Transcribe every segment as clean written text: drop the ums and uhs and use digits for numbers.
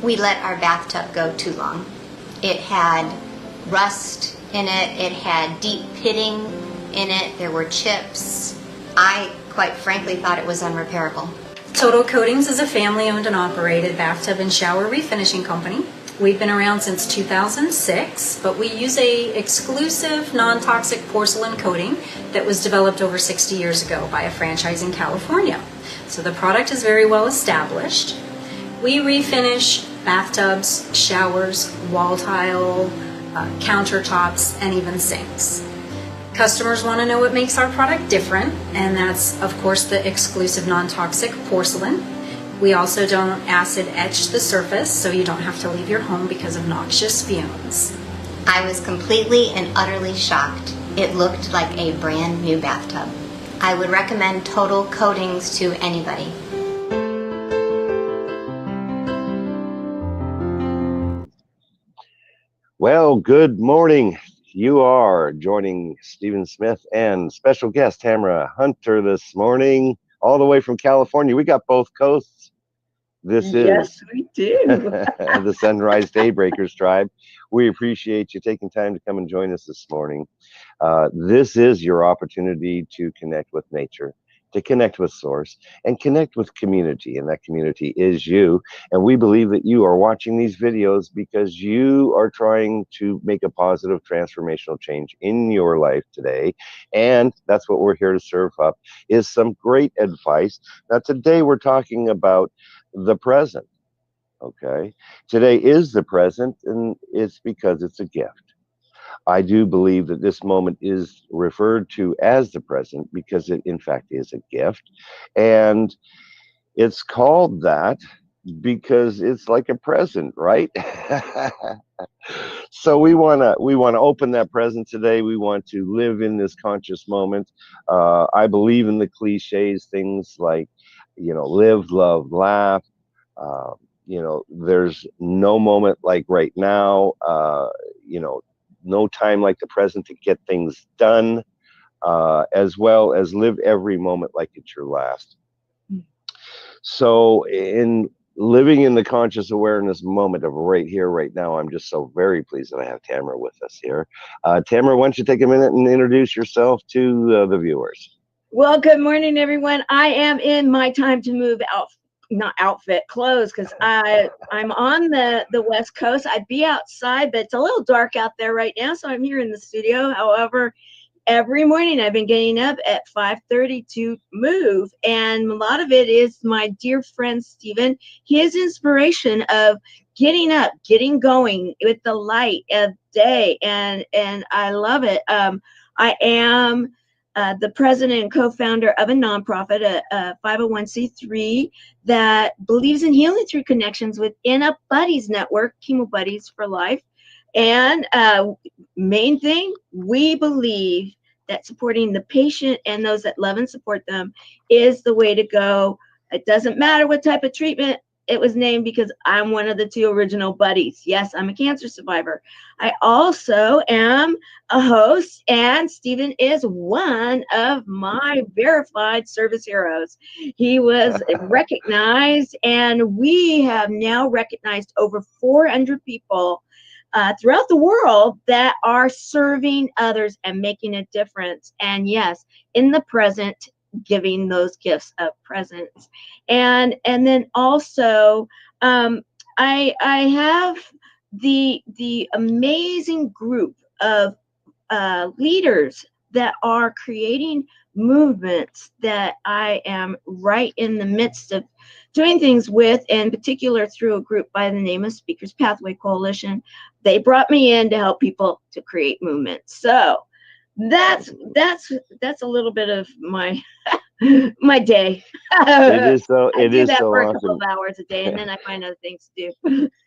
We let our bathtub go too long. It had rust in it. It had deep pitting in it. There were chips. I, quite frankly, thought it was unrepairable. Total Coatings is a family-owned and operated bathtub and shower refinishing company. We've been around since 2006, but we use a exclusive non-toxic porcelain coating that was developed over 60 years ago by a franchise in California. So the product is very well established. We refinish bathtubs, showers, wall tile, countertops, and even sinks. Customers want to know what makes our product different, and that's, of course, the exclusive non-toxic porcelain. We also don't acid etch the surface, so you don't have to leave your home because of noxious fumes. I was completely and utterly shocked. It looked like a brand new bathtub. I would recommend Total Coatings to anybody. Well, good morning. You are joining Stephen Smith and special guest Tamara Hunter this morning, all the way from California. We got both coasts. Yes, we do. The Sunrise Daybreakers tribe. We appreciate you taking time to come and join us this morning. This is your opportunity to connect with nature, to connect with source, and connect with community, and that community is you. And we believe that you are watching these videos because you are trying to make a positive transformational change in your life today, and that's what we're here to serve up, is some great advice. Now today we're talking about the present. Okay, today is the present, and it's because it's a gift. I do believe that this moment is referred to as the present because it in fact is a gift, and it's called that because it's like a present, right? So we want to open that present today. We want to live in this conscious moment. I believe in the cliches, things like, live, love, laugh. There's no moment like right now. No time like the present to get things done, as well as live every moment like it's your last. So in living in the conscious awareness moment of right here, right now, I'm just so very pleased that I have Tamara with us here. Tamara, why don't you take a minute and introduce yourself to the viewers? Well, good morning, everyone. I am in my time to move out. Not outfit, clothes, because I'm on the West Coast. I'd be outside, but it's a little dark out there right now, so I'm here in the studio. However, every morning I've been getting up at 5:30 to move, and a lot of it is my dear friend Stephen, his inspiration of getting up, getting going with the light of day, and I love it. I am the president and co-founder of a nonprofit, a 501c3 that believes in healing through connections within a buddies network, Chemo Buddies for Life. And main thing, we believe that supporting the patient and those that love and support them is the way to go. It doesn't matter what type of treatment. It was named because I'm one of the two original buddies. Yes, I'm a cancer survivor. I also am a host, and Stephen is one of my verified service heroes. He was recognized, and we have now recognized over 400 people throughout the world that are serving others and making a difference. And yes, in the present, giving those gifts of presence. And then also I have the amazing group of leaders that are creating movements that I am right in the midst of doing things with, in particular through a group by the name of Speakers Pathway Coalition. They brought me in to help people to create movements. So that's a little bit of my my day. It is so. I do that for awesome. a couple of hours a day, and then I find other things to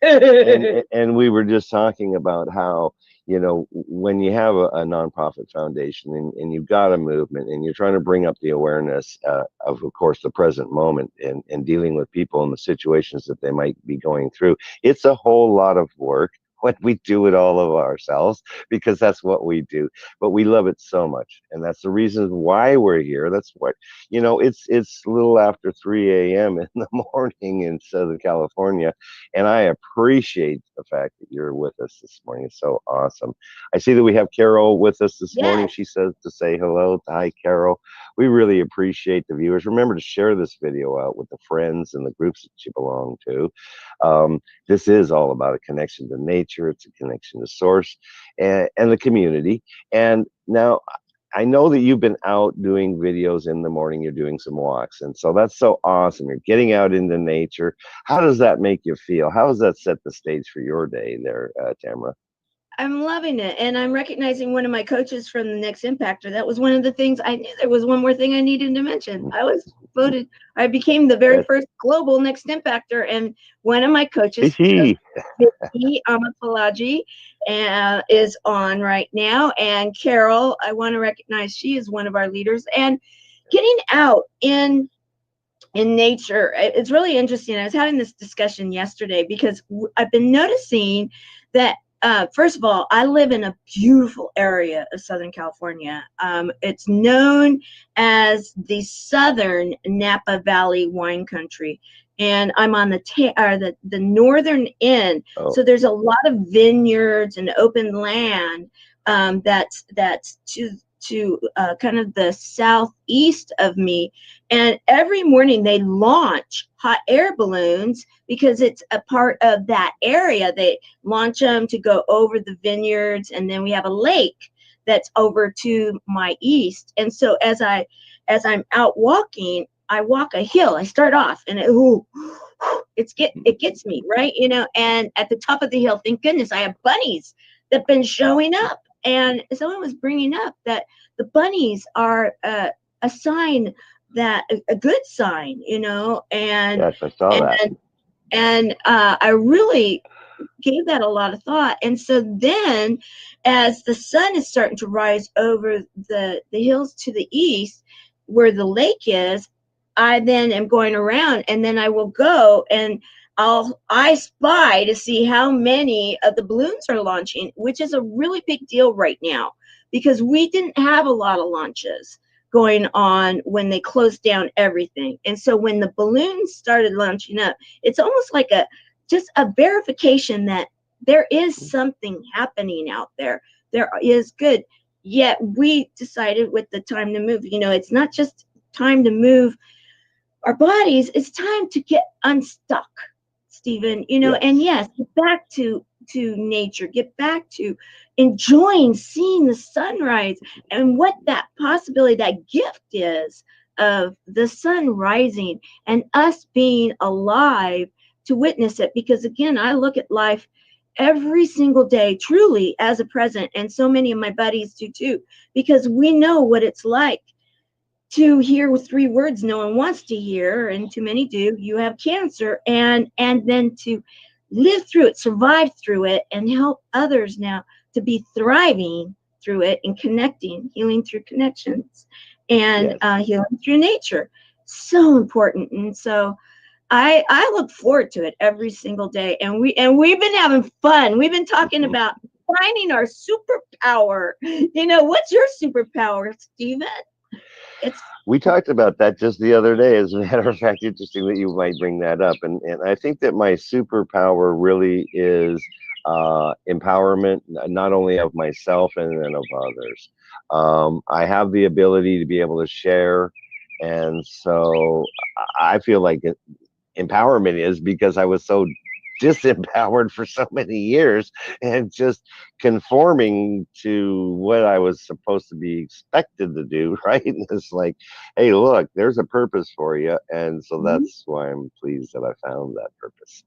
do. and we were just talking about how, when you have a nonprofit foundation and you've got a movement and you're trying to bring up the awareness of course, the present moment and dealing with people and the situations that they might be going through, it's a whole lot of work. when we do it all of ourselves, because that's what we do. But we love it so much, and that's the reason why we're here. That's what, it's a little after 3 a.m. in the morning in Southern California, and I appreciate the fact that you're with us this morning. It's so awesome. I see that we have Carol with us this morning. Yes. She says to say hello. Hi, Carol. We really appreciate the viewers. Remember to share this video out with the friends and the groups that you belong to. This is all about a connection to nature. It's a connection to source and the community. And now I know that you've been out doing videos in the morning. You're doing some walks. And so that's so awesome. You're getting out into nature. How does that make you feel? How does that set the stage for your day there, Tamara? I'm loving it. And I'm recognizing one of my coaches from the Next Impactor. That was one of the things I knew there was one more thing I needed to mention. I became the very first global Next Impactor. And one of my coaches, Vicky Amapalaji, is on right now. And Carol, I want to recognize she is one of our leaders. And getting out in nature, it's really interesting. I was having this discussion yesterday because I've been noticing that first of all, I live in a beautiful area of Southern California. It's known as the Southern Napa Valley wine country, and I'm on the northern end. Oh. So there's a lot of vineyards and open land that's to kind of the southeast of me. And every morning they launch hot air balloons because it's a part of that area. They launch them to go over the vineyards, and then we have a lake that's over to my east. And so as I'm out walking, I walk a hill. I start off and it gets me, right? And at the top of the hill, thank goodness, I have bunnies that've been showing up. And someone was bringing up that the bunnies are a sign, that a good sign, and yes, I saw that. And I really gave that a lot of thought. And so then as the sun is starting to rise over the hills to the east where the lake is, I then am going around, and then I will go and I spy to see how many of the balloons are launching, which is a really big deal right now because we didn't have a lot of launches going on when they closed down everything. And so when the balloons started launching up, it's almost like just a verification that there is something happening out there. There is good. Yet we decided with the time to move, it's not just time to move our bodies, it's time to get unstuck. Stephen, Yes. And yes, get back to nature, get back to enjoying seeing the sunrise and what that possibility, that gift is of the sun rising and us being alive to witness it. Because again, I look at life every single day truly as a present, and so many of my buddies do too, because we know what it's like to hear with 3 words no one wants to hear, and too many do. You have cancer, and then to live through it, survive through it, and help others now to be thriving through it and connecting, healing through connections, and healing through nature. So important. And so I look forward to it every single day. And we've been having fun. We've been talking about finding our superpower. What's your superpower, Stephen? We talked about that just the other day. As a matter of fact, interesting that you might bring that up. And I think that my superpower really is empowerment, not only of myself and then of others. I have the ability to be able to share. And so I feel like empowerment is because I was so disempowered for so many years and just conforming to what I was supposed to be expected to do, right? And it's like, hey, look, there's a purpose for you. And so that's why I'm pleased that I found that purpose.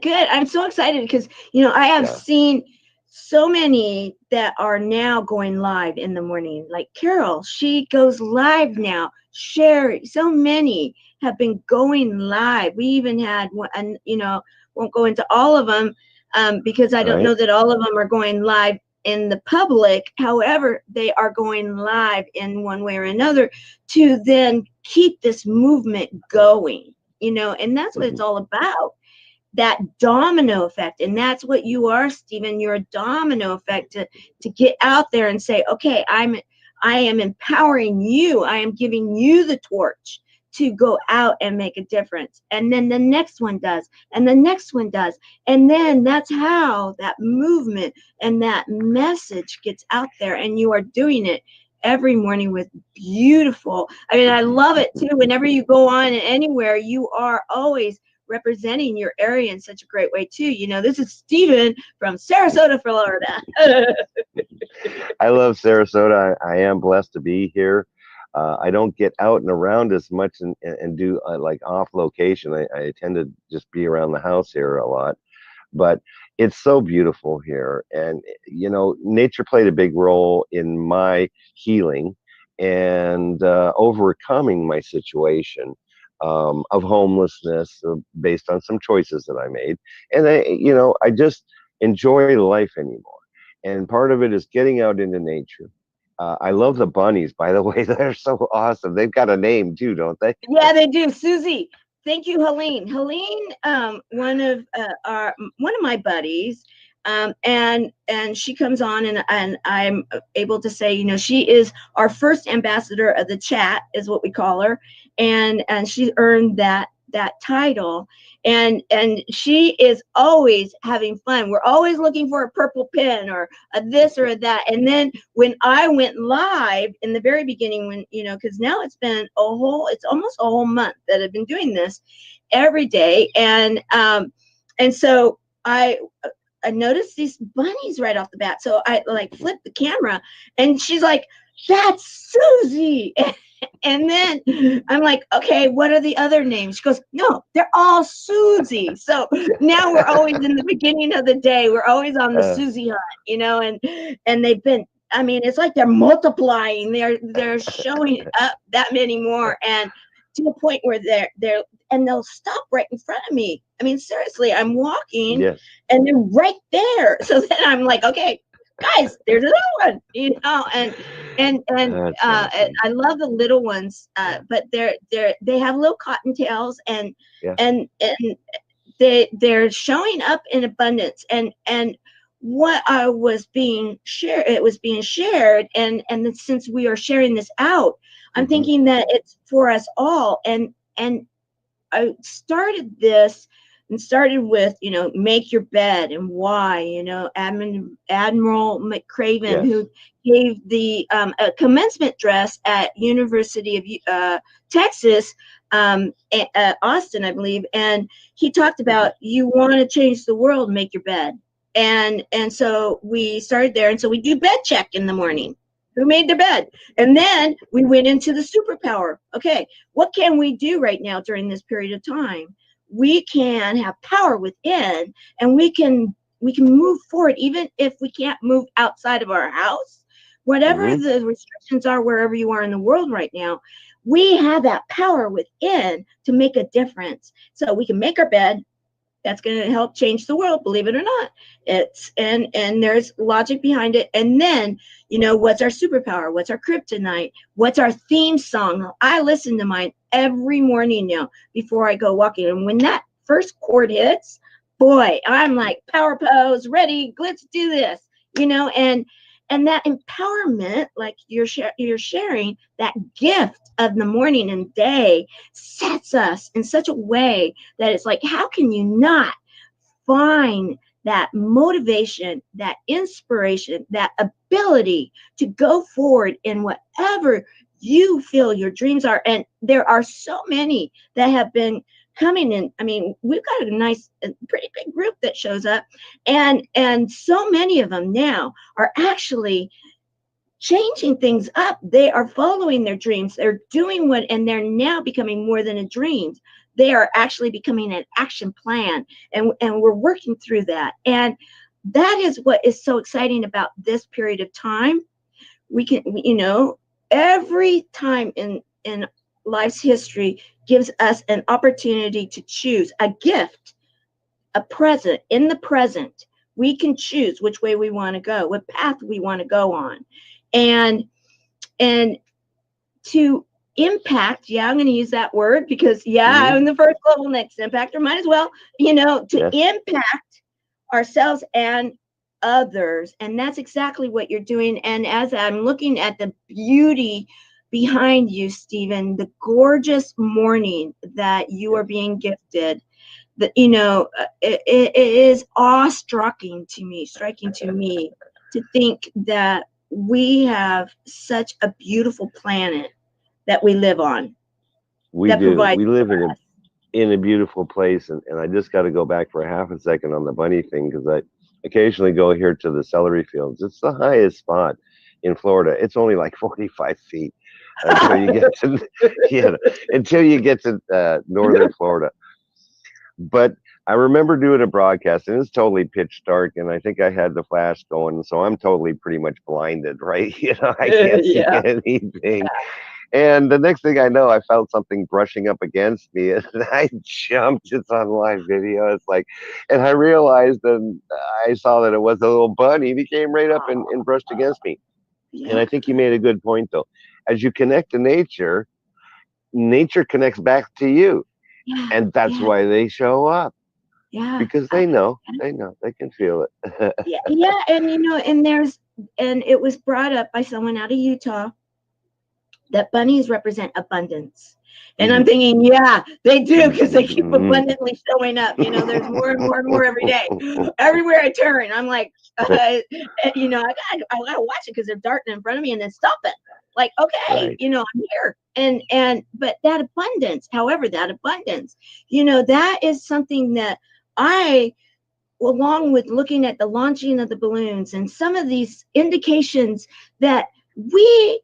Good. I'm so excited because, I have seen so many that are now going live in the morning. Like Carol, she goes live now. Sherry, so many have been going live. We even had one, and won't go into all of them because I don't know that all of them are going live in the public. However, they are going live in one way or another to then keep this movement going, and that's what it's all about. that domino effect. And that's what you are, Stephen. You're a domino effect to get out there and say, okay, I am empowering you. I am giving you the torch to go out and make a difference. And then the next one does, and the next one does. And then that's how that movement and that message gets out there. And you are doing it every morning with beautiful. I mean, I love it too. Whenever you go on anywhere, you are always representing your area in such a great way too. You know, this is Stephen from Sarasota, Florida. I love Sarasota. I am blessed to be here. I don't get out and around as much and do like off location. I tend to just be around the house here a lot, but it's so beautiful here. And, you know, nature played a big role in my healing and overcoming my situation of homelessness based on some choices that I made. And I just enjoy life anymore. And part of it is getting out into nature. I love the bunnies, by the way. They're so awesome. They've got a name too, don't they? Yeah, they do. Susie. Thank you, Helene. Helene, one of my buddies, and she comes on, and I'm able to say, you know, she is our first ambassador of the chat, is what we call her, and she earned that title, and she is always having fun. We're always looking for a purple pen or a this or a that. And then when I went live in the very beginning, when, you know, because now it's almost a whole month that I've been doing this every day, and so I noticed these bunnies right off the bat. So I like flipped the camera, and she's like, "That's Susie." And then I'm like, okay, what are the other names? She goes, no, they're all Susie. So now we're always in the beginning of the day. We're always on the Susie hunt, you know, and they've been, I mean, it's like they're multiplying. They're showing up that many more, and to a point where and they'll stop right in front of me. I mean, seriously, I'm walking, Yes. and they're right there. So then I'm like, okay, guys, there's another one, you know, and That's awesome. I love the little ones, but they have little cottontails, and Yeah. and they're showing up in abundance, and what I was being shared, it was being shared, and since we are sharing this out, I'm thinking that it's for us all, and I started with, you know, make your bed, and why, you know, Admiral McCraven, Yes. who gave the a commencement address at University of Texas, Austin, I believe, and he talked about, you want to change the world, make your bed, and so we started there, and so we do bed check in the morning. Who made their bed? And then we went into the superpower. Okay, what can we do right now during this period of time? We can have power within, and we can move forward, even if we can't move outside of our house, whatever the restrictions are, wherever you are in the world right now. We have that power within to make a difference. So we can make our bed. That's going to help change the world, believe it or not. It's and there's logic behind it. And then, you know, what's our superpower? What's our kryptonite? What's our theme song? I listen to mine every morning now before I go walking. And when that first chord hits, boy, I'm like, power pose, ready, let's do this. You know, and that empowerment, like you're sharing, that gift of the morning and day sets us in such a way that it's like, how can you not find that motivation, that inspiration, that ability to go forward in whatever you feel your dreams are? And there are so many that have been coming in. I mean, we've got a pretty big group that shows up, and so many of them now are actually changing things up. They are following their dreams. They're doing and they're now becoming more than a dream. They are actually becoming an action plan, and we're working through that. And that is what is so exciting about this period of time. We can, you know, every time in life's history gives us an opportunity to choose a gift, a present. In the present, we can choose which way we want to go, what path we want to go on, and to impact. Yeah, I'm going to use that word because I'm the first global next impactor. Might as well, to impact ourselves and others. And that's exactly what you're doing. And as I'm looking at the beauty behind you, Stephen, the gorgeous morning that you are being gifted, that it is striking to me to think that we have such a beautiful planet that we live on. We do. We live in a beautiful place, and I just got to go back for a half a second on the bunny thing, because I occasionally go here to the celery fields. It's the highest spot in Florida. It's only like 45 feet until you get to northern Florida. But I remember doing a broadcast, and it's totally pitch dark, and I think I had the flash going, so I'm totally pretty much blinded, right? I can't see anything. And the next thing I know, I felt something brushing up against me, and I jumped. It's on live video. It's like, and I realized, and I saw that it was a little bunny. He came right up and brushed against me. And I think you made a good point, though. As you connect to nature, nature connects back to you. And that's why they show up. Yeah. Because they know, they can feel it. And it was brought up by someone out of Utah that bunnies represent abundance. And I'm thinking, they do, because they keep abundantly showing up. There's more and more and more every day. Everywhere I turn, I'm like, I gotta watch it because they're darting in front of me and then stop it. Like, okay, I'm here. But that abundance, that is something that along with looking at the launching of the balloons and some of these indications that we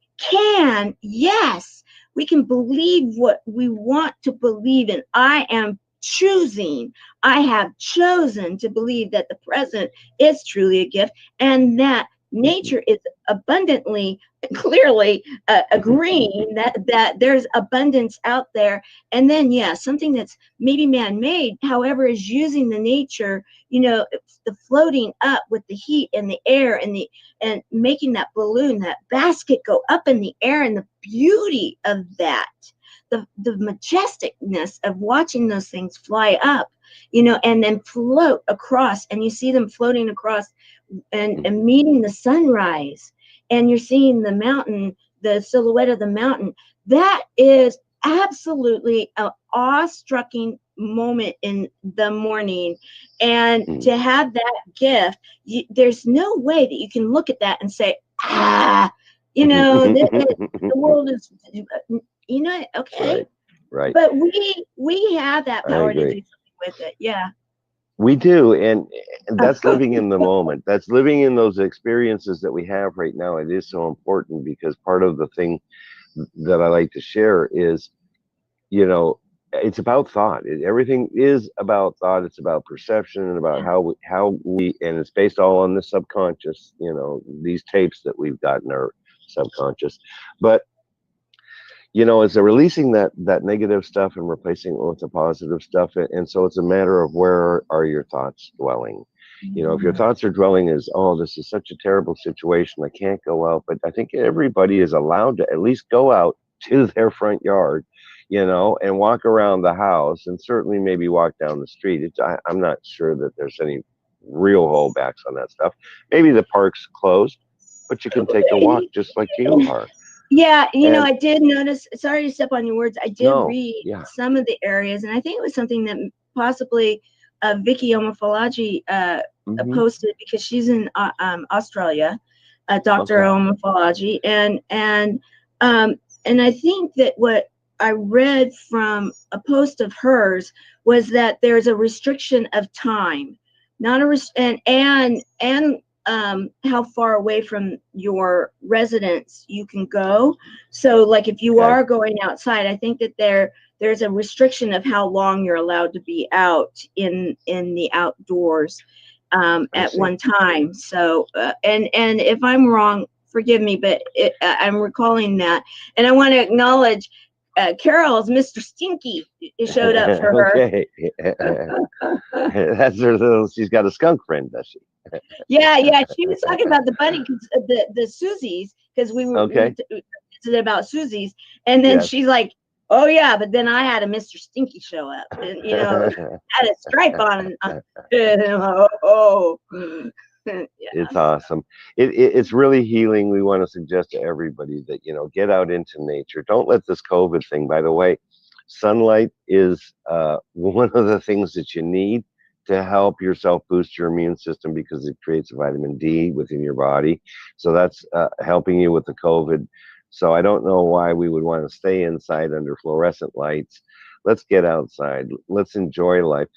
can believe what we want to believe in. I have chosen to believe that the present is truly a gift, and that nature is abundantly, clearly agreeing that there's abundance out there. And then, something that's maybe man-made, however, is using the nature, the floating up with the heat and the air and making that balloon, that basket go up in the air, and the beauty of that, the majesticness of watching those things fly up, and then float across, and you see them floating across and meeting the sunrise, and you're seeing the mountain, the silhouette of the mountain. That is absolutely an awe-striking moment in the morning. And to have that gift, there's no way that you can look at that and say, the world is, okay. Right. But we have that power to do something with it. Yeah. We do, and that's living in the moment. That's living in those experiences that we have right now. It is so important, because part of the thing that I like to share is, it's about thought. Everything is about thought. It's about perception, and about how we, and it's based all on the subconscious. These tapes that we've got in our subconscious, but. As they're releasing that negative stuff and replacing it with the positive stuff. And so it's a matter of, where are your thoughts dwelling? If your thoughts are dwelling as, oh, this is such a terrible situation, I can't go out. But I think everybody is allowed to at least go out to their front yard, and walk around the house, and certainly maybe walk down the street. I'm not sure that there's any real holdbacks on that stuff. Maybe the park's closed, but you can take a walk just like you are. Yeah, I did notice, sorry to step on your words, I did read some of the areas, and I think it was something that possibly Vicky Omofolaji posted, because she's in Australia, Dr. Omofolaji, and I think that what I read from a post of hers was that there's a restriction of time, not a how far away from your residence you can go. So like if you are going outside, I think that there's a restriction of how long you're allowed to be out in the outdoors at one time. So and if I'm wrong, forgive me, but I'm recalling that. And I want to acknowledge Carol's Mr. Stinky showed up for her. Okay. That's her little, she's got a skunk friend, does she? Yeah. She was talking about the bunny, the Susies, because we were is it about Susie's? And then Yes. she's like, oh yeah, but then I had a Mr. Stinky show up, and had a stripe on. Yeah. It's awesome. It's really healing. We want to suggest to everybody that, get out into nature. Don't let this COVID thing, by the way, sunlight is one of the things that you need to help yourself boost your immune system, because it creates vitamin D within your body. So that's helping you with the COVID. So I don't know why we would want to stay inside under fluorescent lights. Let's get outside. Let's enjoy life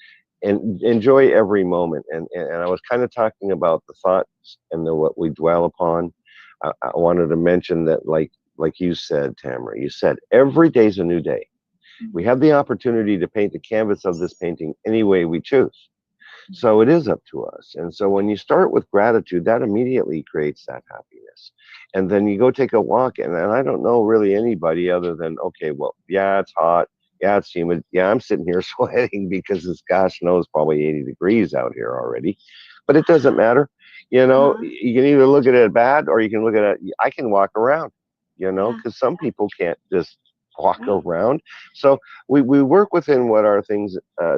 and enjoy every moment. And I was kind of talking about the thoughts and what we dwell upon. I wanted to mention that, like you said, Tamara, you said every day's a new day. We have the opportunity to paint the canvas of this painting any way we choose. So it is up to us. And so when you start with gratitude, that immediately creates that happiness. And then you go take a walk, and I don't know really anybody other than, okay, well, yeah, it's hot. Yeah, it's humid. Yeah, I'm sitting here sweating because it's, gosh knows, probably 80 degrees out here already. But it doesn't matter. You can either look at it bad, or you can look at it, I can walk around, because some people can't just walk around. So we work within what our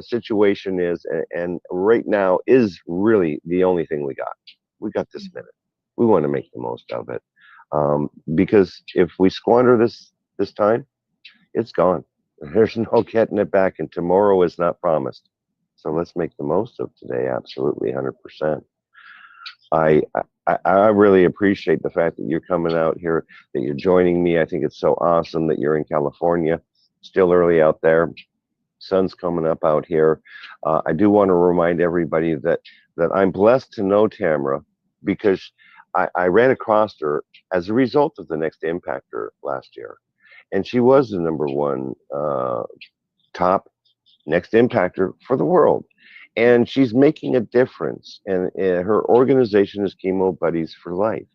situation is, and right now is really the only thing we got. We got this minute. We want to make the most of it, because if we squander this time, it's gone. There's no getting it back, and tomorrow is not promised. So let's make the most of today. Absolutely, 100%. I really appreciate the fact that you're coming out here, that you're joining me. I think it's so awesome that you're in California. Still early out there. Sun's coming up out here. I do want to remind everybody that I'm blessed to know Tamara, because I ran across her as a result of the Next Impactor last year. And she was the #1 top Next Impactor for the world. And she's making a difference. And her organization is Chemo Buddies for Life.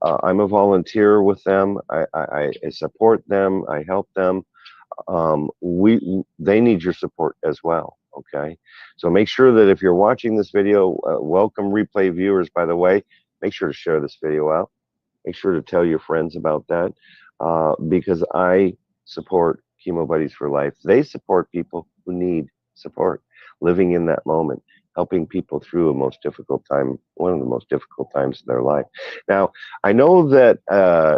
I'm a volunteer with them. I support them. I help them. They need your support as well. Okay. So make sure that if you're watching this video, welcome replay viewers, by the way, make sure to share this video out. Make sure to tell your friends about that, because I support Chemo Buddies for Life. They support people who need support, living in that moment, helping people through one of the most difficult times of their life. Now, I know that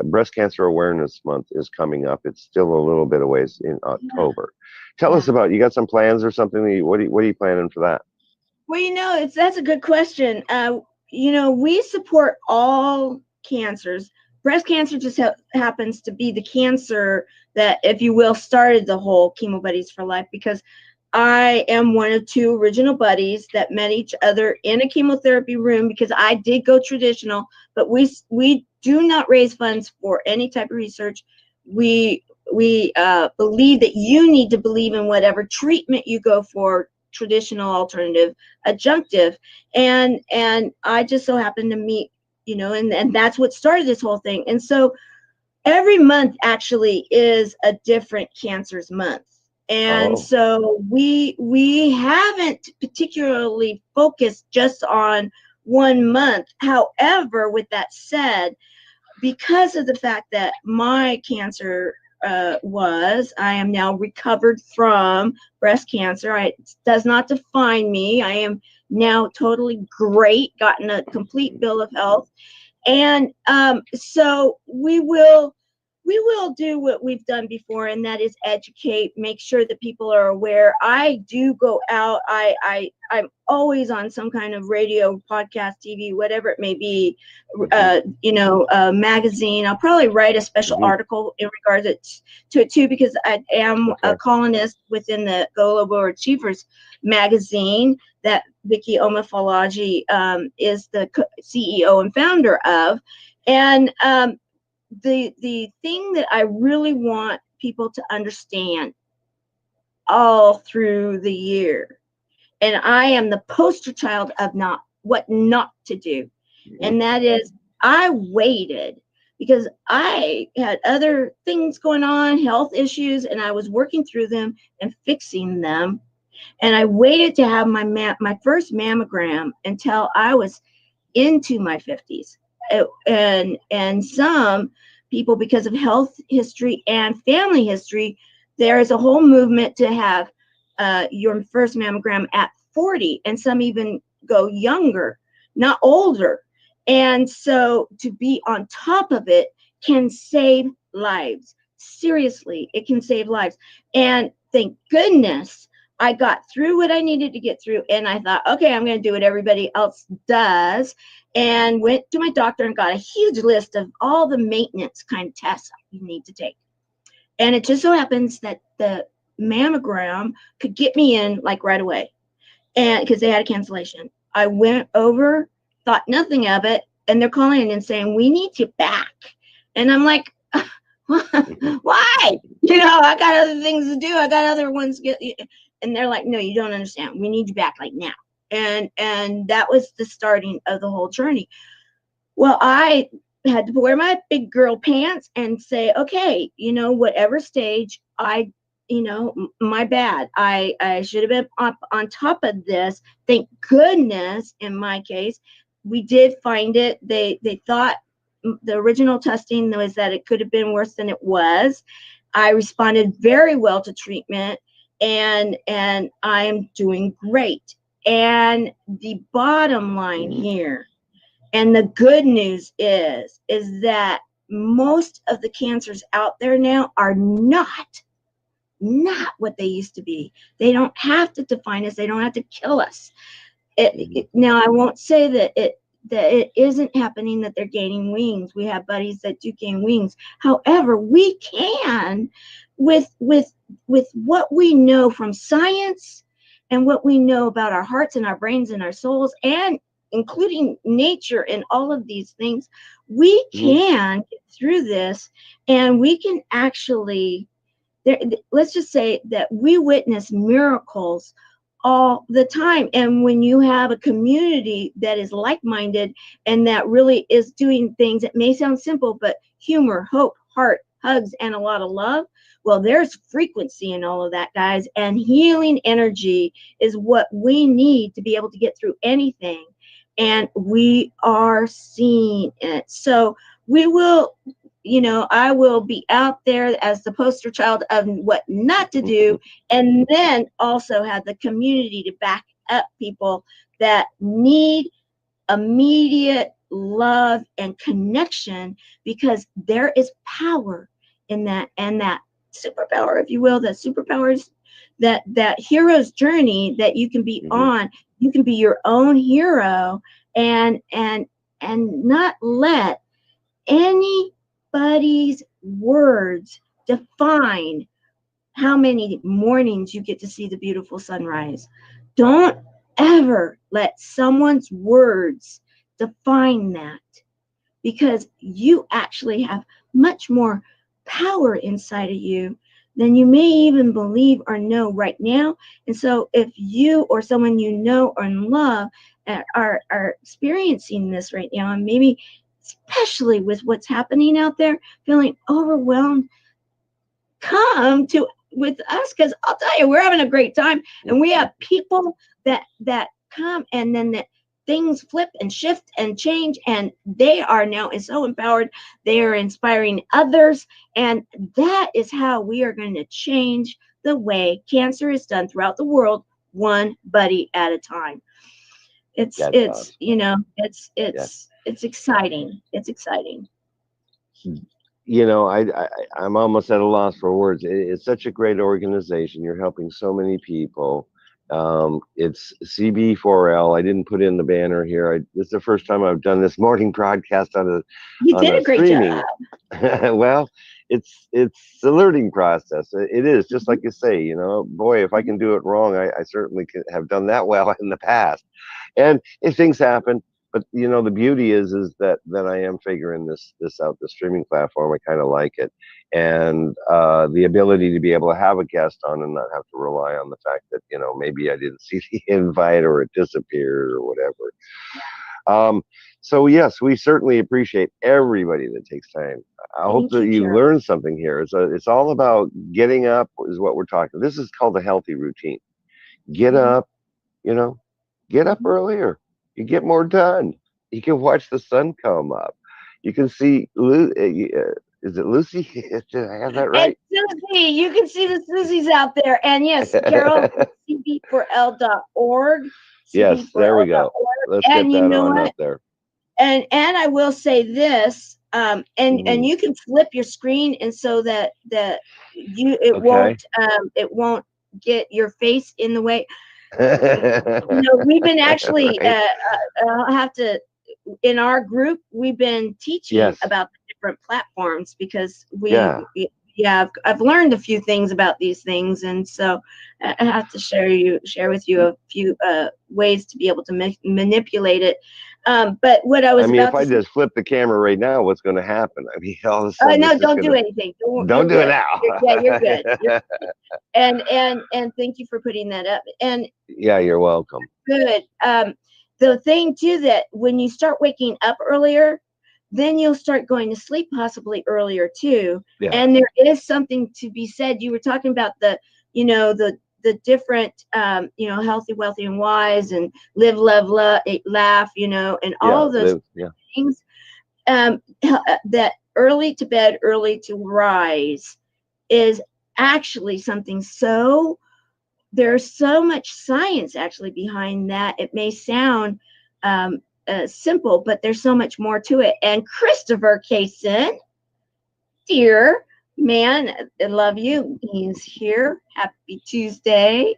Breast Cancer Awareness Month is coming up. It's still a little bit of ways in October. Tell us about, you got some plans or something? What are you planning for that? Well, that's a good question. We support all cancers. Breast cancer just happens to be the cancer that, if you will, started the whole Chemo Buddies for Life, because I am one of 2 original buddies that met each other in a chemotherapy room, because I did go traditional, but we do not raise funds for any type of research. We believe that you need to believe in whatever treatment you go for, traditional, alternative, adjunctive, and I just so happened to meet, and that's what started this whole thing. And so every month actually is a different cancers month. And so we haven't particularly focused just on one month. However, with that said, because of the fact that my cancer I am now recovered from breast cancer. It does not define me. I am now totally great, gotten a complete bill of health. And so we will do what we've done before, and that is educate, make sure that people are aware. I do go out. I'm always on some kind of radio, podcast, TV, whatever it may be, magazine. I'll probably write a special article in regards to it too, because I am a columnist within the Global Achievers magazine that Vicky Omafalaji is the CEO and founder of. And the thing that I really want people to understand all through the year, and I am the poster child of what not to do, and that is I waited because I had other things going on, health issues, and I was working through them and fixing them. And I waited to have my first mammogram until I was into my 50s. And some people, because of health history and family history, there is a whole movement to have your first mammogram at 40, and some even go younger, not older. And so to be on top of it can save lives. Seriously, it can save lives. And thank goodness I got through what I needed to get through. And I thought, okay, I'm going to do what everybody else does. And went to my doctor and got a huge list of all the maintenance kind of tests you need to take. And it just so happens that the mammogram could get me in like right away. And because they had a cancellation, I went over, thought nothing of it. And they're calling and saying, we need you back. And I'm like, why? You know, I got other things to do. I got other ones. And they're like, no, you don't understand. We need you back like now. And that was the starting of the whole journey. Well, I had to wear my big girl pants and say, okay, you know, whatever stage my bad. I should have been up on top of this. Thank goodness, in my case, we did find it. They thought the original testing was that it could have been worse than it was. I responded very well to treatment, and I am doing great. And the bottom line here, and the good news is that most of the cancers out there now are not what they used to be. They don't have to define us. They don't have to kill us. Now, I won't say that it isn't happening, that they're gaining wings. We have buddies that do gain wings. However, we can, with what we know from science and what we know about our hearts and our brains and our souls, and including nature and all of these things, we can get through this, and we can actually, let's just say that we witness miracles all the time. And when you have a community that is like-minded and that really is doing things that may sound simple, but humor, hope, heart, hugs, and a lot of love, well, there's frequency in all of that, guys. And healing energy is what we need to be able to get through anything. And we are seeing it. So we will, I will be out there as the poster child of what not to do, and then also have the community to back up people that need immediate love and connection, because there is power in that, and that superpower, if you will, that superpowers, that hero's journey that you can be on. You can be your own hero, and not let anybody's words define how many mornings you get to see the beautiful sunrise. Don't ever let someone's words define that, because you actually have much more power inside of you than you may even believe or know right now. And so if you or someone you know or love are experiencing this right now, and maybe especially with what's happening out there, feeling overwhelmed, come to with us, because I'll tell you, we're having a great time, and we have people that come, and then that things flip and shift and change, and they are now so empowered. They are inspiring others, and that is how we are going to change the way cancer is done throughout the world, one buddy at a time. It's exciting. It's exciting. I'm almost at a loss for words. It's such a great organization. You're helping so many people. It's CB4L. I didn't put in the banner here. This is the first time I've done this morning broadcast on a great streaming. job. Well, it's a learning process. It is, just like you say, boy, if I can do it wrong, I certainly have done that well in the past. And if things happen, but the beauty is that I am figuring this out. The streaming platform, I kind of like it, and the ability to be able to have a guest on and not have to rely on the fact that maybe I didn't see the invite or it disappeared or whatever. So yes, we certainly appreciate everybody that takes time. I hope that you learned something here. It's all about getting up, is what we're talking. This is called a healthy routine. Get up, get up earlier. You get more done. You can watch the sun come up. You can see is it Lucy? Did I have that And right? Susie, you can see the Susies out there. And yes, Carol, cb4l.org. Yes, there we go. cb4l.org. Let's get And you that know on what? up there. And I will say this, and you can flip your screen, and so that it Okay. won't get your face in the way. You know, we've been actually Right. I'll have to, in our group, we've been teaching Yes. about the different platforms because Yeah. I've learned a few things about these things, and so I have to share with you a few ways to be able to manipulate it. But what I was I mean, if about I to say, just flip the camera right now, what's going to happen? I mean, all of a sudden, no, it's just don't do gonna, anything. don't do it Good. now. Yeah, you're good. And thank you for putting that up. And Yeah, you're welcome. good. The thing too, that when you start waking up earlier, then you'll start going to sleep possibly earlier too. Yeah. And there is something to be said. You were talking about the different, healthy, wealthy, and wise, and live, love, laugh, and all of those things. That early to bed, early to rise is actually something so. There's so much science actually behind that. It may sound simple, but there's so much more to it. And Christopher Kaysen, dear man, I love you. He's here. Happy Tuesday.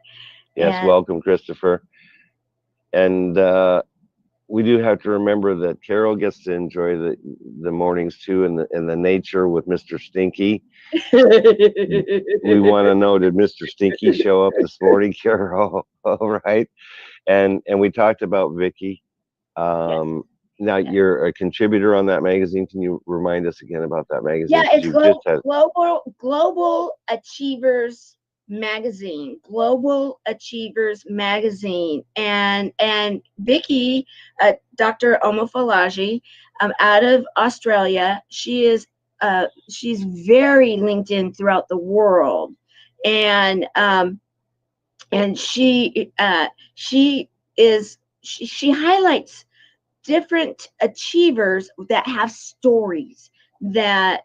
Yes, And welcome, Christopher. And we do have to remember that Carol gets to enjoy the mornings too, and the nature with Mr. Stinky. We want to know, did Mr. Stinky show up this morning, Carol? All right. And we talked about Vicky. Now you're a contributor on that magazine. Can you remind us again about that magazine? Yeah, it's Global Achievers Magazine. Global Achievers Magazine. And Vicky, Dr. Omofalaji, out of Australia, she's very LinkedIn throughout the world, and she highlights different achievers that have stories that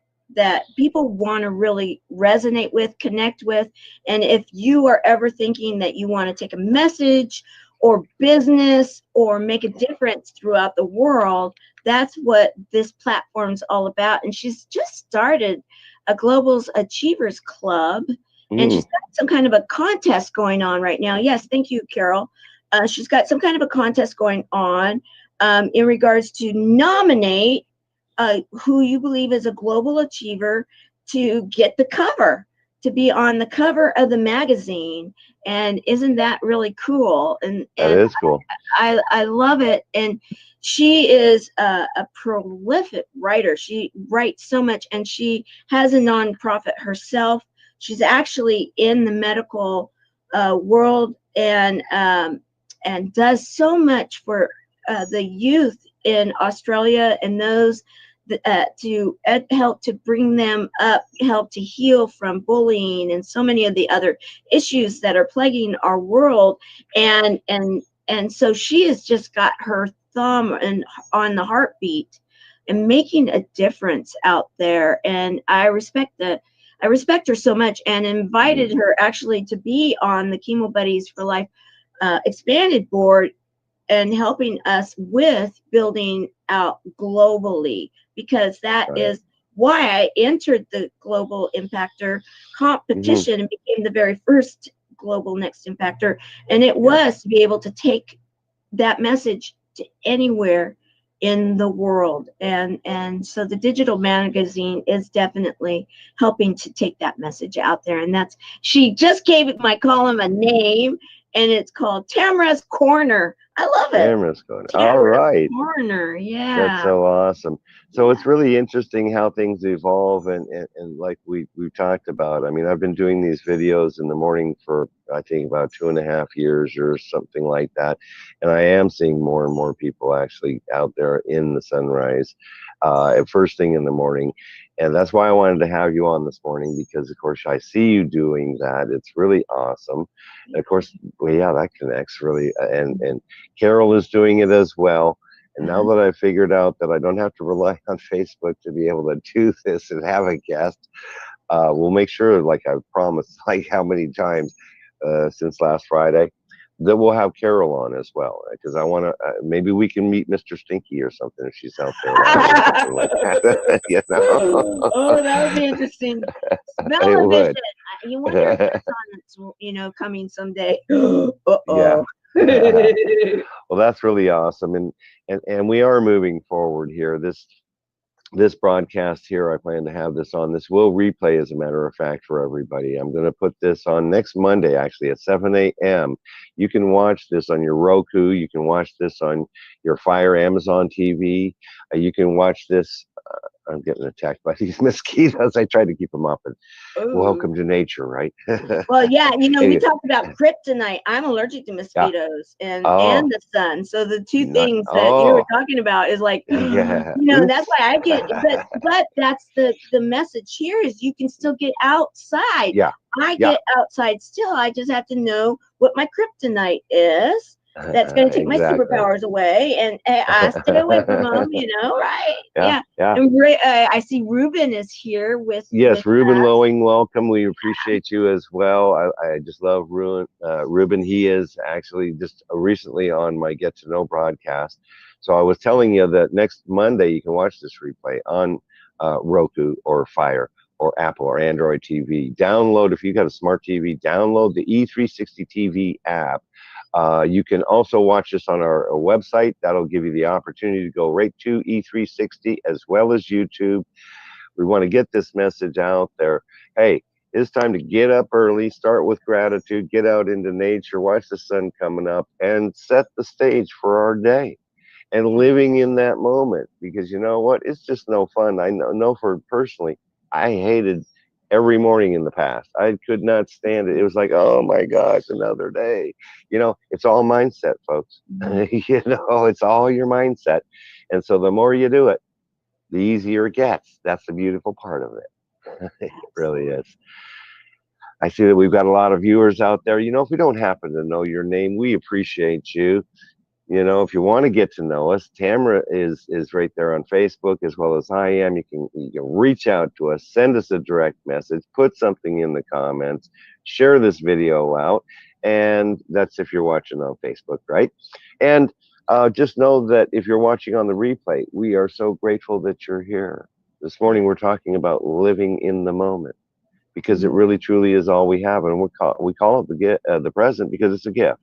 people want to really resonate with, connect with. And if you are ever thinking that you want to take a message or business or make a difference throughout the world, that's what this platform's all about. And she's just started a Global Achievers Club, and she's got some kind of a contest going on right now. Yes, thank you, Carol. She's got some kind of a contest going on in regards to nominate who you believe is a global achiever to get the cover, to be on the cover of the magazine. And isn't that really cool? And that is cool. I love it. And she is a prolific writer. She writes so much, and she has a nonprofit herself. She's actually in the medical world, and does so much for the youth in Australia, and those to help to bring them up, help to heal from bullying and so many of the other issues that are plaguing our world. And so she has just got her thumb on the heartbeat and making a difference out there. And I respect her so much, and invited her actually to be on the Chemo Buddies for Life expanded board, and helping us with building out globally, because that is why I entered the Global Impactor competition and became the very first Global Next Impactor. And it was to be able to take that message to anywhere in the world. And so the digital magazine is definitely helping to take that message out there. And she just gave my column a name, and it's called Tamara's Corner. I love it. Tamara's Corner. All right. Corner, yeah. That's so awesome. So it's really interesting how things evolve, and like we've talked about. I mean, I've been doing these videos in the morning for I think about 2.5 years or something like that, and I am seeing more and more people actually out there in the sunrise at first thing in the morning. And that's why I wanted to have you on this morning, because of course I see you doing that. It's really awesome. And of course, well, yeah, that connects really. And Carol is doing it as well. And now that I've figured out that I don't have to rely on Facebook to be able to do this and have a guest, we'll make sure, like I promised, like how many times since last Friday, that we'll have Carol on as well, because I want to. Maybe we can meet Mr. Stinky or something if she's out there, or something like that. You know? Oh, that would be interesting. It Smell-o-vision. would. You wonder if that's on, coming someday. Uh-oh. Yeah. Well, that's really awesome, and we are moving forward here. This broadcast here, I plan to have this on. This will replay, as a matter of fact, for everybody. I'm going to put this on next Monday, actually, at 7 a.m. You can watch this on your Roku. You can watch this on your Fire Amazon TV. You can watch this. I'm getting attacked by these mosquitoes. I try to keep them off. And welcome to nature, right? Well, yeah, we talked about kryptonite. I'm allergic to mosquitoes and the sun. So the two things that you were talking about is like, yeah. That's why I get. But that's the message here is you can still get outside. Yeah. I get outside still. I just have to know what my kryptonite is. That's going to take my superpowers away, and I stay away from them, right? Yeah. And I see Ruben is here with. Yes, Ruben Lowing, welcome. We appreciate you as well. I just love Ruben. He is actually just recently on my Get to Know broadcast. So I was telling you that next Monday you can watch this replay on Roku or Fire or Apple or Android TV. Download, if you got a smart TV, download the E360 TV app. You can also watch this on our website. That'll give you the opportunity to go right to E360 as well as YouTube. We want to get this message out there. Hey, it's time to get up early, start with gratitude, get out into nature, watch the sun coming up, and set the stage for our day. And living in that moment, because you know what? It's just no fun. I know for personally, I hated every morning in the past. I could not stand it. It was like, oh my gosh, another day. It's all mindset, folks. It's all your mindset. And so the more you do it, the easier it gets. That's the beautiful part of it. It really is. I see that we've got a lot of viewers out there. If we don't happen to know your name, we appreciate you. If you want to get to know us, Tamara is right there on Facebook, as well as I am. You can reach out to us, send us a direct message, put something in the comments, share this video out, and that's if you're watching on Facebook, right? And just know that if you're watching on the replay, we are so grateful that you're here. This morning we're talking about living in the moment, because it really truly is all we have, and we call it the present because it's a gift.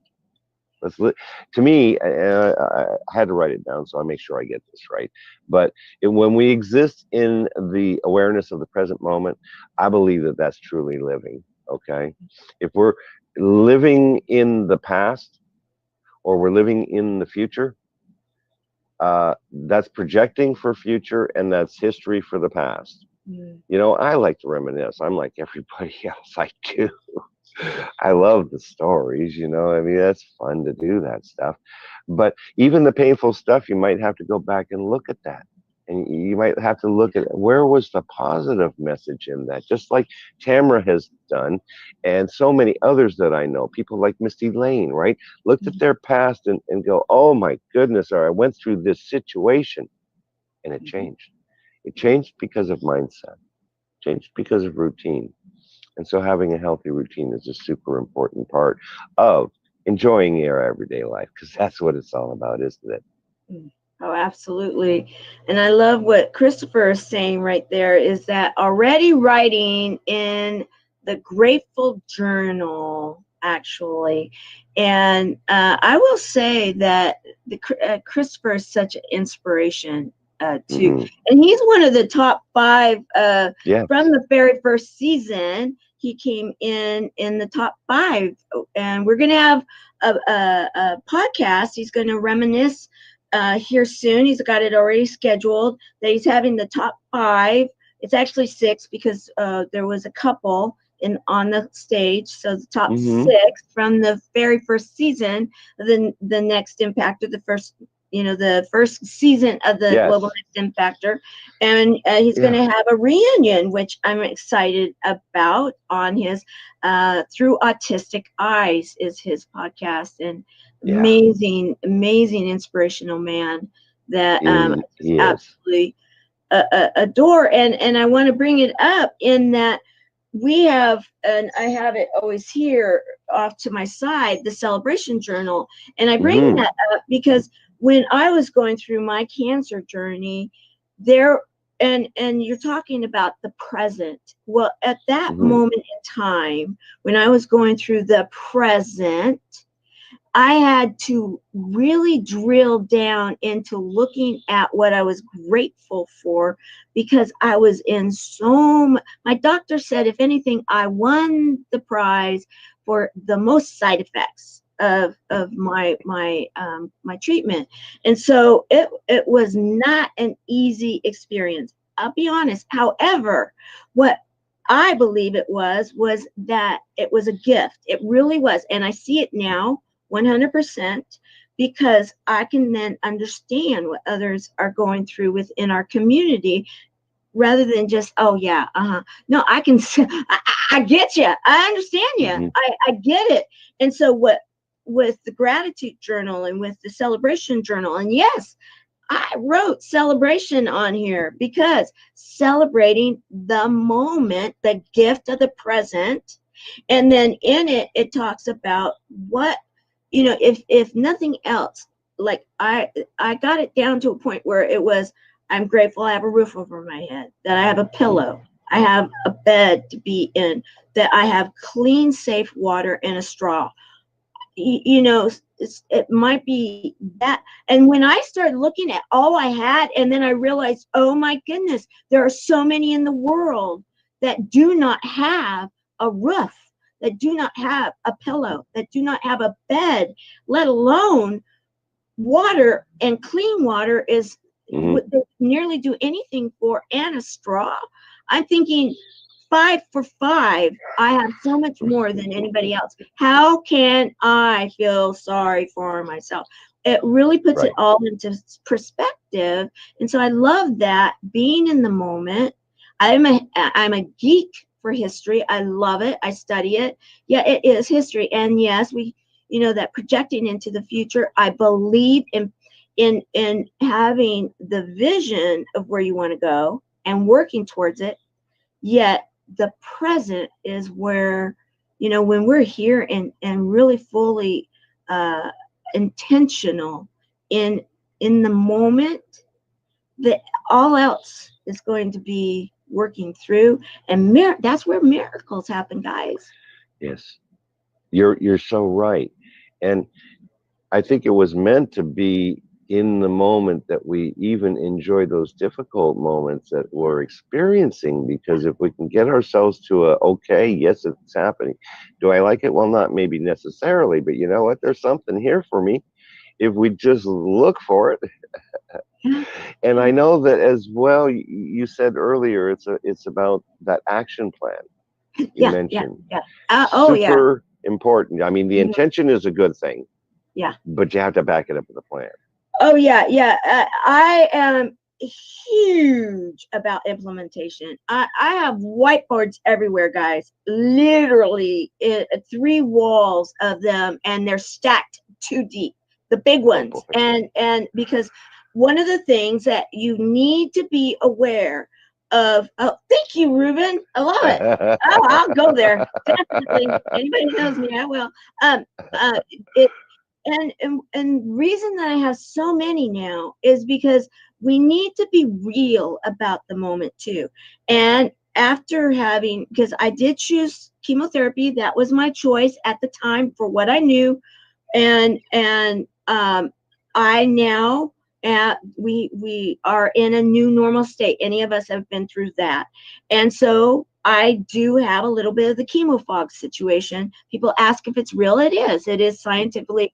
To me, I had to write it down, so I make sure I get this right. But when we exist in the awareness of the present moment, I believe that that's truly living. Okay, if we're living in the past or we're living in the future, that's projecting for future, and that's history for the past. I like to reminisce. I'm like everybody else. I do. I love the stories, that's fun to do that stuff. But even the painful stuff, you might have to go back and look at that. And you might have to look at where was the positive message in that, just like Tamara has done, and so many others that I know, people like Misty Lane, right? Looked at their past and go, oh my goodness, or I went through this situation and it changed. It changed because of mindset, changed because of routine. And so having a healthy routine is a super important part of enjoying your everyday life, because that's what it's all about, isn't it? Oh, absolutely. And I love what Christopher is saying right there, is that already writing in the Grateful Journal, actually. And I will say that Christopher is such an inspiration too. And he's one of the top 5 from the very first season. He came in the top 5, and we're going to have a podcast. He's going to reminisce here soon. He's got it already scheduled that he's having the top 5. It's actually 6 because there was a couple on the stage. So the top 6 from the very first season, the Next Impactor, the first season of the Global Next Impactor. And he's going to have a reunion, which I'm excited about, on his Through Autistic Eyes is his podcast. And amazing inspirational man. that Yes. absolutely adore. And I want to bring it up in that we have, and I have it always here off to my side, the celebration journal. And I bring that up because when I was going through my cancer journey, there, and you're talking about the present. Well, at that moment in time, when I was going through the present, I had to really drill down into looking at what I was grateful for, because I was in my doctor said, if anything, I won the prize for the most side effects of my treatment. And so it was not an easy experience. I'll be honest. However, what I believe it was that it was a gift. It really was. And I see it now 100%, because I can then understand what others are going through within our community, rather than just, oh yeah, no, I can, I get you, I understand you, I get it. And so what, with the gratitude journal and with the celebration journal, and yes, I wrote celebration on here, because celebrating the moment, the gift of the present. And then in it, it talks about what, if nothing else, like I got it down to a point where it was, I'm grateful I have a roof over my head, that I have a pillow, I have a bed to be in, that I have clean, safe water and a straw. It might be that. And when I started looking at all I had, and then I realized, oh my goodness, there are so many in the world that do not have a roof, that do not have a pillow, that do not have a bed, let alone water. And clean water is what they nearly do anything for, and a straw. I'm thinking, 5 for 5, I have so much more than anybody else. How can I feel sorry for myself? It really puts it all into perspective. And so I love that, being in the moment. I'm a geek for history. I love it. I study it. Yeah, it is history. And yes, we, that projecting into the future, I believe in having the vision of where you want to go and working towards it. Yet the present is where, when we're here and really fully intentional in the moment, that all else is going to be working through, and that's where miracles happen, guys. Yes, you're so right. And I think it was meant to be in the moment that we even enjoy those difficult moments that we're experiencing, because if we can get ourselves to okay, yes, it's happening. Do I like it? Well, not maybe necessarily, but you know what? There's something here for me if we just look for it. And I know that as well, you said earlier, it's about that action plan you mentioned. Super important. I mean, the intention is a good thing. Yeah. But you have to back it up with a plan. Oh, yeah. I am huge about implementation. I have whiteboards everywhere, guys. Literally 3 walls of them, and they're stacked 2 deep, the big ones. And because one of the things that you need to be aware of, thank you, Ruben. I love it. Oh, I'll go there. Definitely. Anybody knows me, I will. And reason that I have so many now is because we need to be real about the moment too. And after having, because I did choose chemotherapy, that was my choice at the time for what I knew. And I now, we are in a new normal state. Any of us have been through that. And so I do have a little bit of the chemo fog situation. People ask if it's real. It is. It is scientifically,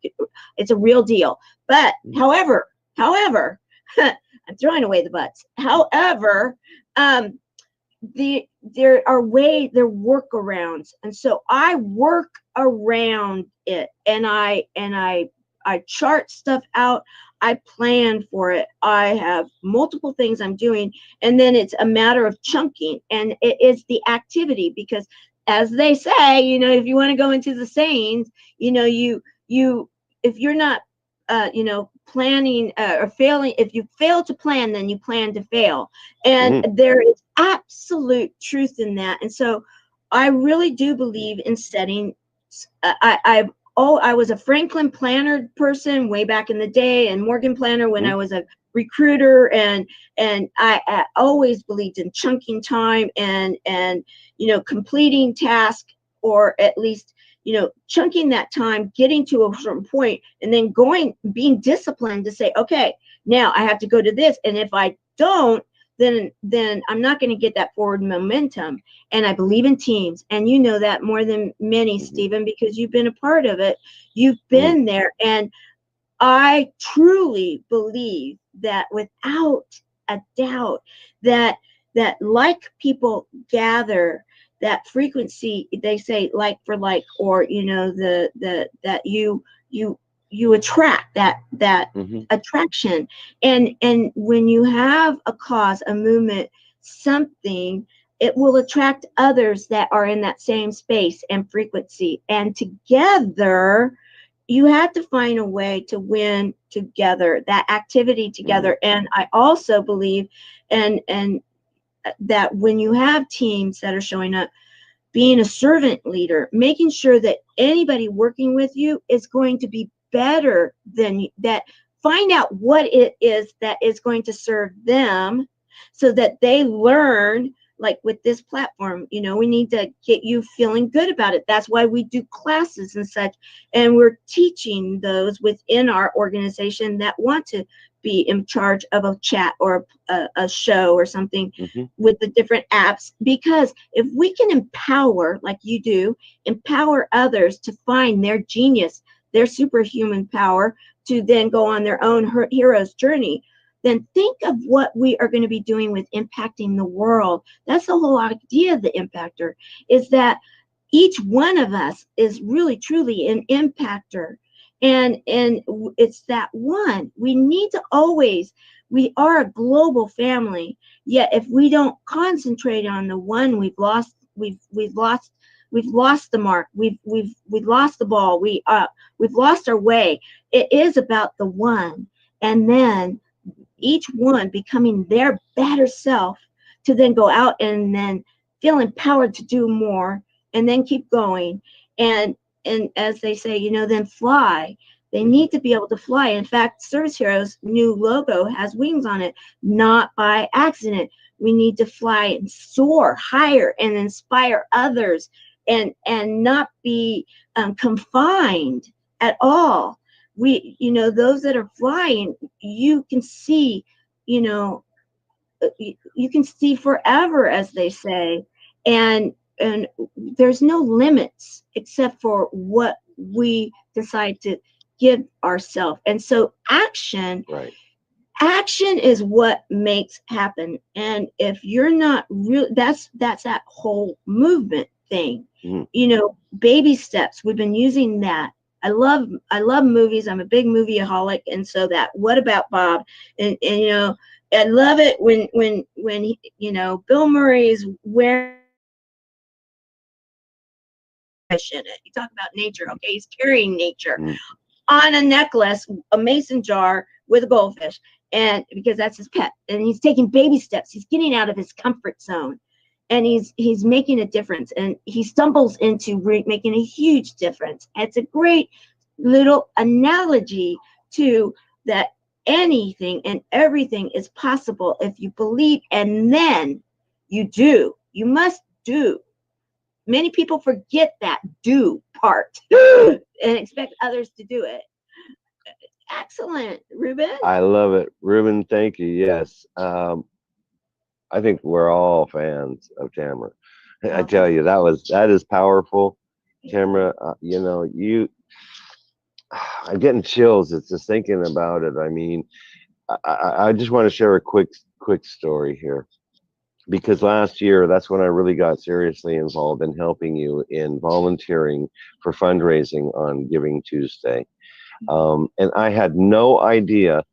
it's a real deal. But however, I'm throwing away the buts. However, there are workarounds. And so I work around it, and I chart stuff out. I plan for it. I have multiple things I'm doing, and then it's a matter of chunking, and it is the activity, because as they say, if you want to go into the sayings, if you're not, planning or failing, if you fail to plan, then you plan to fail. And there is absolute truth in that. And so I really do believe in setting. I was a Franklin planner person way back in the day, and Morgan planner when I was a recruiter, and I always believed in chunking time and completing task, or at least chunking that time, getting to a certain point, and then being disciplined to say, okay, now I have to go to this, and if I don't, then I'm not going to get that forward momentum. And I believe in teams, and you know that more than many, Stephen, because you've been a part of it. You've been there, and I truly believe that without a doubt that like people gather, that frequency, they say like for like, or that you attract that attraction, and when you have a cause, a movement, something, it will attract others that are in that same space and frequency, and together you have to find a way to win together, that activity together. And I also believe and that when you have teams that are showing up, being a servant leader, making sure that anybody working with you is going to be better than that. Find out what it is that is going to serve them, so that they learn. Like with this platform, we need to get you feeling good about it. That's why we do classes and such, and we're teaching those within our organization that want to be in charge of a chat or a show or something with the different apps. Because if we can empower, like you do, empower others to find their genius, their superhuman power, to then go on their own hero's journey, then think of what we are going to be doing with impacting the world. That's the whole idea of the impactor, is that each one of us is really, truly an impactor. And it's that one. We need to always, we are a global family, yet if we don't concentrate on the one, we've lost the mark. We've lost the ball. We've lost our way. It is about the one, and then each one becoming their better self, to then go out and then feel empowered to do more, and then keep going. And as they say, then fly. They need to be able to fly. In fact, Service Heroes' new logo has wings on it, not by accident. We need to fly and soar higher and inspire others, and not be confined at all. We, those that are flying, you can see, you can see forever, as they say, and there's no limits except for what we decide to give ourselves. And so action is what makes happen. And if you're not real, that's that whole movement thing. Baby steps, we've been using that. I love movies. I'm a big movieaholic, and so that What About Bob, and I love it when Bill Murray is wearing fish in it. You talk about nature, okay? He's carrying nature on a necklace, a mason jar with a goldfish, and because that's his pet, and he's taking baby steps. He's getting out of his comfort zone, and he's making a difference, and he stumbles into making a huge difference. It's a great little analogy to that anything and everything is possible if you believe, and then you do. You must do. Many people forget that do part and expect others to do it. Excellent, Ruben. I love it, Ruben. Thank you. Yes. I think we're all fans of Tamara. I tell you, that is powerful. Tamara, I'm getting chills. It's just thinking about it. I mean, I just want to share a quick story here, because last year, that's when I really got seriously involved in helping you in volunteering for fundraising on Giving Tuesday. And I had no idea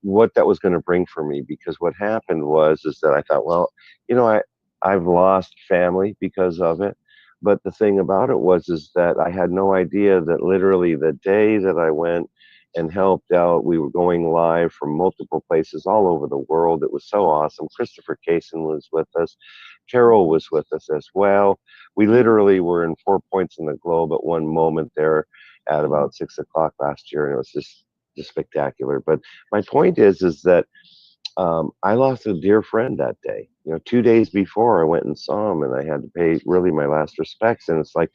what that was going to bring for me, because what happened is that I thought, well, I've lost family because of it. But the thing about it is that I had no idea that literally the day that I went and helped out. We were going live from multiple places all over the world. It was so awesome. Christopher Kaysen was with us. Carol was with us as well. We literally were in 4 points in the globe at one moment there at about 6 o'clock last year, and it was just spectacular. But my point is that I lost a dear friend that day. 2 days before, I went and saw him, and I had to pay really my last respects. And it's like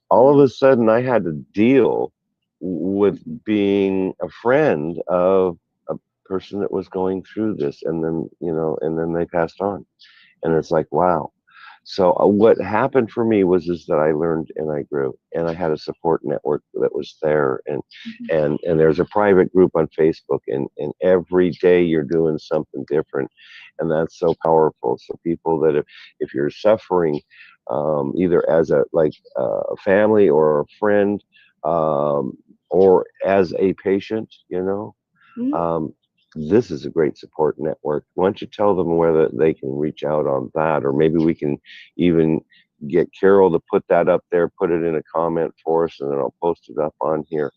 all of a sudden I had to deal with being a friend of a person that was going through this, and then they passed on, and it's like, wow. So what happened for me was that I learned and I grew, and I had a support network that was there, and there's a private group on Facebook, and every day you're doing something different, and that's so powerful. So people that if you're suffering, either as a family or a friend, or as a patient, this is a great support network. Why don't you tell them whether they can reach out on that, or maybe we can even get Carol to put that up there, put it in a comment for us, and then I'll post it up on here.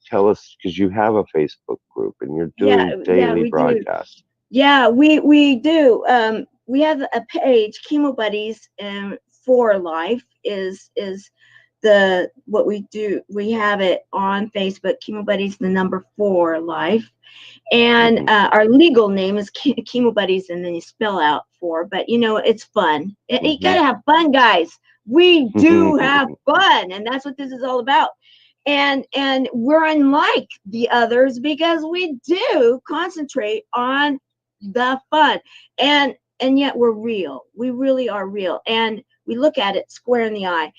Tell us, because you have a Facebook group and you're doing daily broadcasts. Yeah, we do. We have a page, Chemo Buddies, for life is what we do. We have it on Facebook, Chemo Buddies, the number 4 life. And our legal name is Chemo Buddies, and then you spell out 4. But it's fun. You gotta have fun, guys. We do have fun, and that's what this is all about. And we're unlike the others because we do concentrate on the fun, and yet we're real. We really are real, and we look at it square in the eye.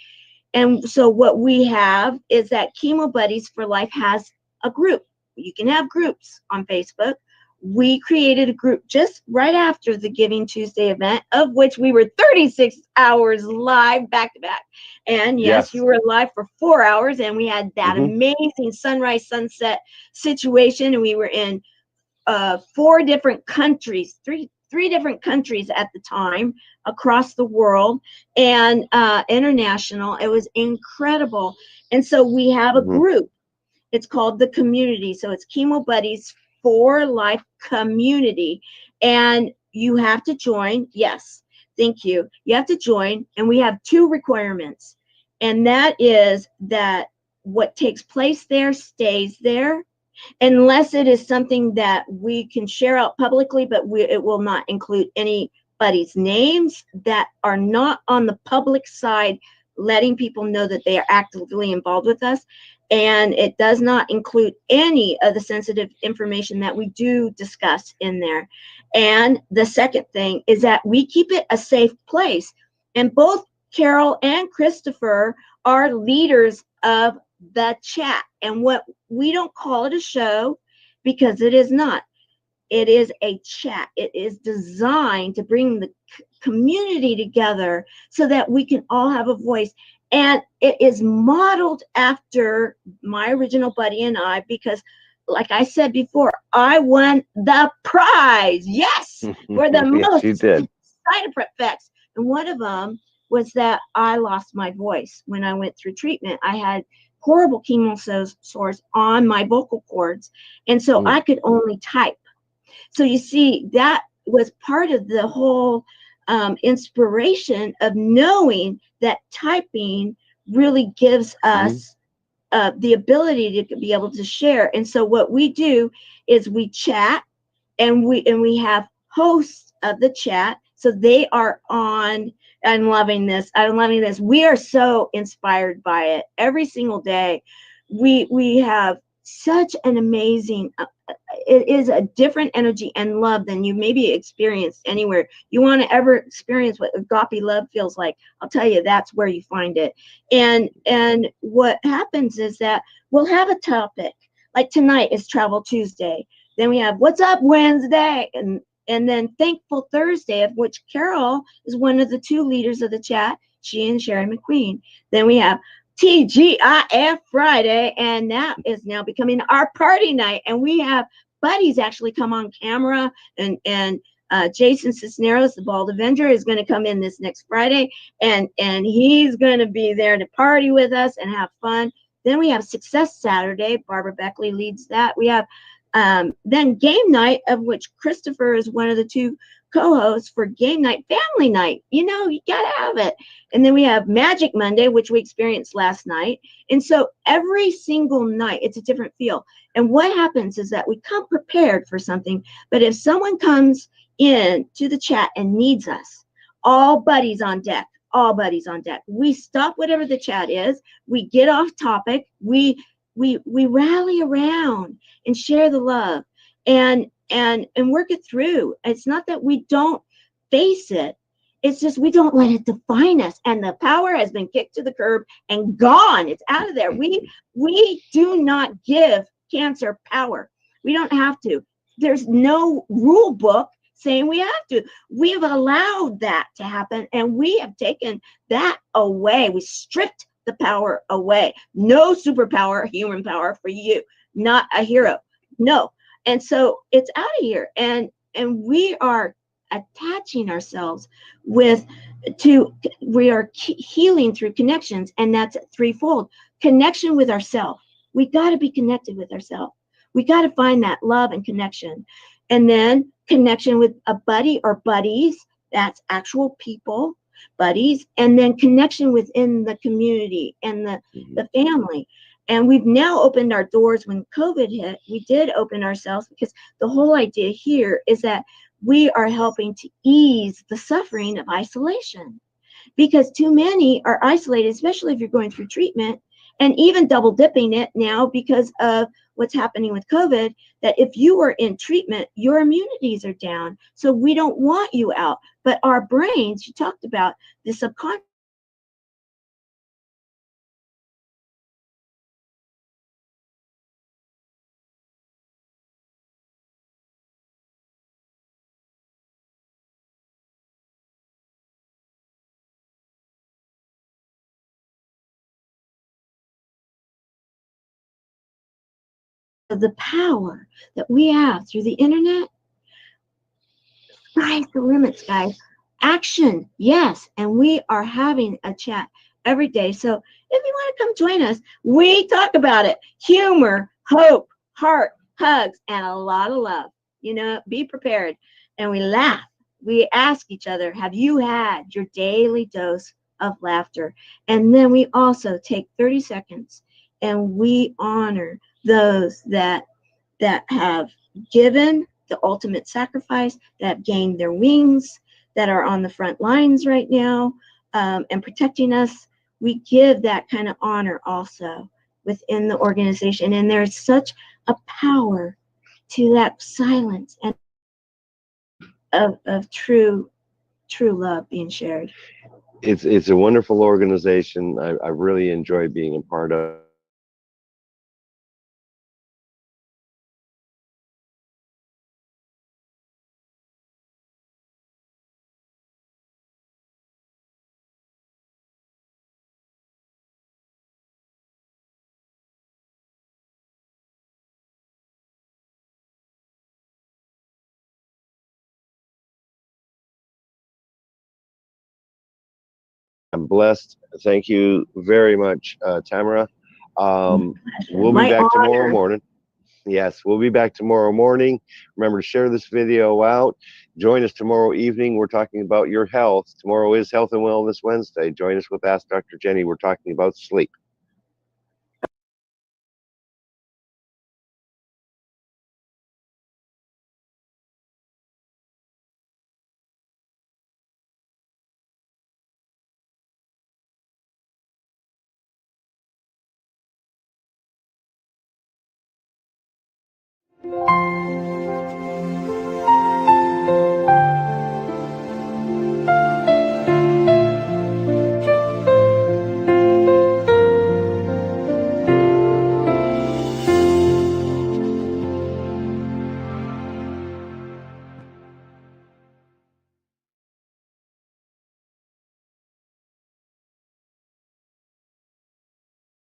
And so what we have is that Chemo Buddies for Life has a group. You can have groups on Facebook. We created a group just right after the Giving Tuesday event, of which we were 36 hours live back to back. And yes, you were live for 4 hours, and we had that amazing sunrise sunset situation. And we were in 4 different countries, three different countries at the time across the world, and international. It was incredible. And so we have a group. It's called the community. So it's Chemo Buddies for Life Community. And you have to join. Yes, thank you. You have to join. And we have 2 requirements. And that is that what takes place there stays there, unless it is something that we can share out publicly, but it will not include anybody's names that are not on the public side, letting people know that they are actively involved with us. And it does not include any of the sensitive information that we do discuss in there. And the second thing is that we keep it a safe place. And both Carol and Christopher are leaders of the chat. And what we don't call it a show, because it is not. It is a chat. It is designed to bring the community together so that we can all have a voice. And it is modeled after my original buddy and I, because like I said before, I won the prize. Yes, for the most side effects. And one of them was that I lost my voice when I went through treatment. I had horrible chemo sores on my vocal cords, and so I could only type. So you see, that was part of the whole inspiration of knowing that typing really gives us the ability to be able to share. And so what we do is we chat, and we have hosts of the chat. So they are on. I'm loving this. I'm loving this. We are so inspired by it every single day. We have such an amazing, it is a different energy and love than you maybe experienced anywhere. You want to ever experience what agape love feels like, I'll tell you, that's where you find it. And what happens is that we'll have a topic. Like tonight is Travel Tuesday. Then we have What's Up Wednesday, and then Thankful Thursday, of which Carol is one of the 2 leaders of the chat, she and Sherry McQueen. Then we have TGIF Friday, and that is now becoming our party night. And we have buddies actually come on camera, and Jason Cisneros, the Bald Avenger, is going to come in this next Friday, and he's going to be there to party with us and have fun. Then we have Success Saturday. Barbara Beckley leads that. We have then Game Night, of which Christopher is one of the two co-hosts for Game Night, Family Night. You gotta have it. And then we have Magic Monday, which we experienced last night. And so every single night, it's a different feel. And what happens is that we come prepared for something. But if someone comes in to the chat and needs us, all buddies on deck. All buddies on deck. We stop whatever the chat is. We get off topic. We rally around and share the love and work it through. It's not that we don't face it. It's just we don't let it define us. And the power has been kicked to the curb and gone. It's out of there. We do not give cancer power. We don't have to. There's no rule book saying we have to. We have allowed that to happen, and we have taken that away. We stripped the power away. No superpower, human power for you. Not a hero. No. And so it's out of here. And we are attaching ourselves we are healing through connections, and that's threefold. Connection with ourselves. We got to be connected with ourselves. We got to find that love and connection. And then connection with a buddy or buddies. That's actual people, buddies. And then connection within the community and the family. And we've now opened our doors. When COVID hit, we did open ourselves, because the whole idea here is that we are helping to ease the suffering of isolation, because too many are isolated, especially if you're going through treatment, and even double dipping it now because of what's happening with COVID, that if you are in treatment, your immunities are down. So we don't want you out. But our brains, you talked about the subconscious, the power that we have through the internet. Sky's the limits, guys. Action, yes. And we are having a chat every day. So if you want to come join us, we talk about it. Humor, hope, heart, hugs, and a lot of love. Be prepared. And we laugh. We ask each other, have you had your daily dose of laughter? And then we also take 30 seconds and we honor those that have given the ultimate sacrifice, that have gained their wings, that are on the front lines right now, and protecting us. We give that kind of honor also within the organization. And there's such a power to that silence and of true love being shared. It's a wonderful organization. I really enjoy being a part of. I'm blessed. Thank you very much, Tamara. We'll be back tomorrow morning. Yes, we'll be back tomorrow morning. Remember to share this video out. Join us tomorrow evening. We're talking about your health. Tomorrow is Health and Wellness Wednesday. Join us with Ask Dr. Jenny. We're talking about sleep.